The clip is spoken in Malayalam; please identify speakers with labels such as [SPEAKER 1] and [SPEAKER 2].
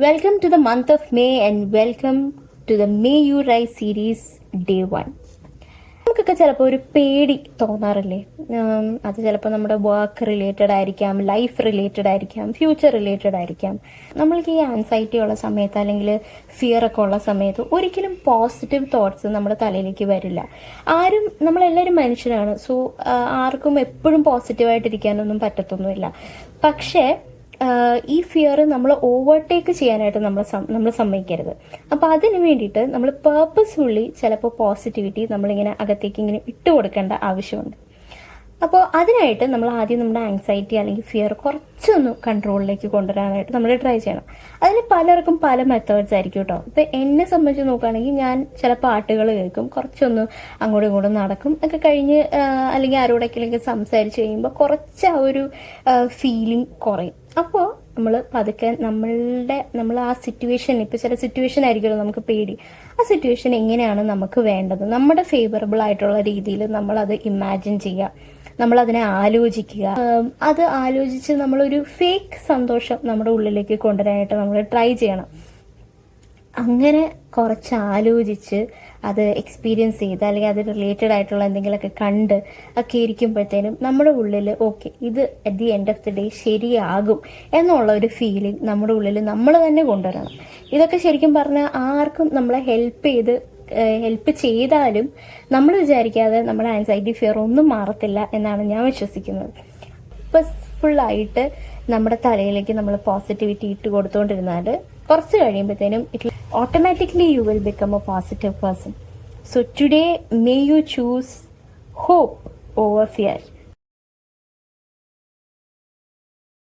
[SPEAKER 1] Welcome to the month of May and welcome to the May You Rise series day 1. നമുക്കൊക്കെ ചിലപ്പോൾ ഒരു പേടി തോന്നാറില്ലേ? അത് ചിലപ്പോൾ നമ്മുടെ വർക്ക് റിലേറ്റഡ് ആയിരിക്കാം, ലൈഫ് റിലേറ്റഡ് ആയിരിക്കാം, ഫ്യൂച്ചർ റിലേറ്റഡ് ആയിരിക്കാം. നമ്മൾക്ക് ഈ ആൻസൈറ്റി ഉള്ള സമയത്ത് അല്ലെങ്കിൽ ഫിയർ ഒക്കെ ഉള്ള സമയത്ത് ഒരിക്കലും പോസിറ്റീവ് തോട്ട്സ് നമ്മുടെ തലയിലേക്ക് വരില്ല. നമ്മളെല്ലാവരും മനുഷ്യരാണ്. സോ ആർക്കും എപ്പോഴും പോസിറ്റീവായിട്ടിരിക്കാനൊന്നും പറ്റത്തൊന്നുമില്ല. പക്ഷേ ഈ ഫിയർ നമ്മൾ ഓവർടേക്ക് ചെയ്യാനായിട്ട് നമ്മൾ സമ്മതിക്കരുത്. അപ്പോൾ അതിന് വേണ്ടിയിട്ട് നമ്മൾ പേർപ്പസ്ഫുള്ളി ചിലപ്പോൾ പോസിറ്റിവിറ്റി നമ്മളിങ്ങനെ അകത്തേക്ക് ഇങ്ങനെ ഇട്ട് കൊടുക്കേണ്ട ആവശ്യമുണ്ട്. അപ്പോൾ അതിനായിട്ട് നമ്മൾ ആദ്യം നമ്മുടെ ആങ്സൈറ്റി അല്ലെങ്കിൽ ഫിയർ കുറച്ചൊന്ന് കൺട്രോളിലേക്ക് കൊണ്ടുവരാനായിട്ട് നമ്മൾ ട്രൈ ചെയ്യണം. അതിന് പലർക്കും പല മെത്തേഡ്സ് ആയിരിക്കും കേട്ടോ. ഇപ്പം എന്നെ സംബന്ധിച്ച് നോക്കുകയാണെങ്കിൽ ഞാൻ ചില പാട്ടുകൾ കേൾക്കും, കുറച്ചൊന്ന് അങ്ങോട്ടും ഇങ്ങോട്ടും നടക്കും, ഒക്കെ കഴിഞ്ഞ് അല്ലെങ്കിൽ ആരോടൊക്കെ സംസാരിച്ച് കഴിയുമ്പോൾ കുറച്ച് ആ ഒരു ഫീലിംഗ് കുറയും. അപ്പോൾ നമ്മൾ പതുക്കെ നമ്മൾ ആ സിറ്റുവേഷൻ, ഇപ്പോൾ ചില സിറ്റുവേഷൻ ആയിരിക്കുമല്ലോ നമുക്ക് പേടി, ആ സിറ്റുവേഷൻ എങ്ങനെയാണ് നമുക്ക് വേണ്ടത്, നമ്മുടെ ഫേവറബിൾ ആയിട്ടുള്ള രീതിയിൽ നമ്മളത് ഇമാജിൻ ചെയ്യുക, നമ്മളതിനെ ആലോചിക്കുക. അത് ആലോചിച്ച് നമ്മളൊരു ഫേക്ക് സന്തോഷം നമ്മുടെ ഉള്ളിലേക്ക് കൊണ്ടുവരാനായിട്ട് നമ്മൾ ട്രൈ ചെയ്യണം. അങ്ങനെ കുറച്ച് ആലോചിച്ച് അത് എക്സ്പീരിയൻസ് ചെയ്ത് അല്ലെങ്കിൽ അത് റിലേറ്റഡ് ആയിട്ടുള്ള എന്തെങ്കിലുമൊക്കെ കണ്ട് ഒക്കെ ഇരിക്കുമ്പോഴത്തേനും നമ്മുടെ ഉള്ളിൽ ഓക്കെ, ഇത് at the end of the day ശരിയാകും എന്നുള്ള ഒരു ഫീലിംഗ് നമ്മുടെ ഉള്ളിൽ നമ്മൾ തന്നെ കൊണ്ടുവരണം. ഇതൊക്കെ ശരിക്കും പറഞ്ഞാൽ ആർക്കും നമ്മളെ ഹെൽപ്പ് ചെയ്താലും നമ്മൾ വിചാരിക്കാതെ നമ്മുടെ ആൻസൈറ്റി ഫിയർ ഒന്നും മാറത്തില്ല എന്നാണ് ഞാൻ വിശ്വസിക്കുന്നത്. പർപ്പസ്ഫുള്ളായിട്ട് നമ്മുടെ തലയിലേക്ക് നമ്മൾ പോസിറ്റിവിറ്റി ഇട്ട് കൊടുത്തുകൊണ്ടിരുന്നാൽ കുറച്ച് കഴിയുമ്പോഴത്തേനും automatically you will become a positive person. So today, may you choose hope over fear.